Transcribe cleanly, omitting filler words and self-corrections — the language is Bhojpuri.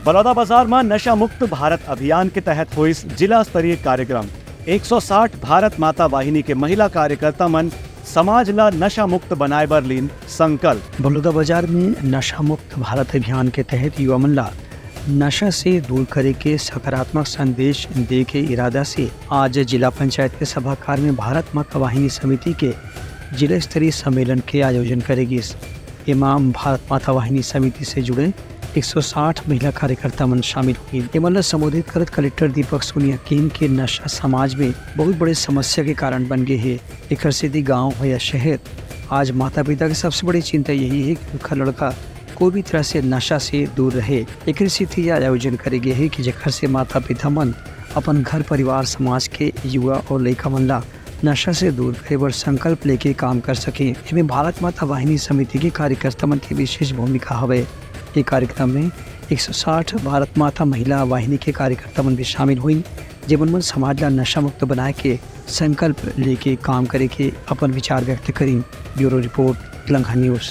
बलौदाबाजार में नशा मुक्त भारत अभियान के तहत हुई जिला स्तरीय कार्यक्रम 160 भारत माता वाहिनी के महिला कार्यकर्ता मन समाज ला नशा मुक्त बनाए बर लीन संकल्प। बलौदाबाजार में नशा मुक्त भारत अभियान के तहत युवा मन ला नशा से दूर करे के सकारात्मक संदेश दे के इरादा से आज जिला पंचायत के सभागार में भारत माता वाहिनी समिति के जिला स्तरीय सम्मेलन के आयोजन करेगी। इमाम भारत माता वाहिनी समिति से जुड़े 160 महिला कार्यकर्ता मन शामिल हुई। इमन संबोधित करत कलेक्टर दीपक सोनिया केन के नशा समाज में बहुत बड़े समस्या के कारण बन गए है। एक सीधी गाँव हो या शहर, आज माता पिता की सबसे बड़ी चिंता यही है कि उनका लड़का कोई भी तरह से नशा से दूर रहे। एक स्थिति आयोजन करे गए है कि जेकर से माता पिता मन अपन घर परिवार समाज के युवा और लड़का मन ला नशा से दूर रहे बर संकल्प लेके काम कर सके। इसमें भारत माता वाहिनी समिति के कार्यकर्ता मन की विशेष भूमिका हवे। ये कार्यक्रम में 160 भारत माता महिला वाहिनी के कार्यकर्ता मन भी शामिल हुई, जेमन मन समाज ला नशा मुक्त बनाए के संकल्प लेके काम करे के अपन विचार व्यक्त करी। Bureau report, Telangana news.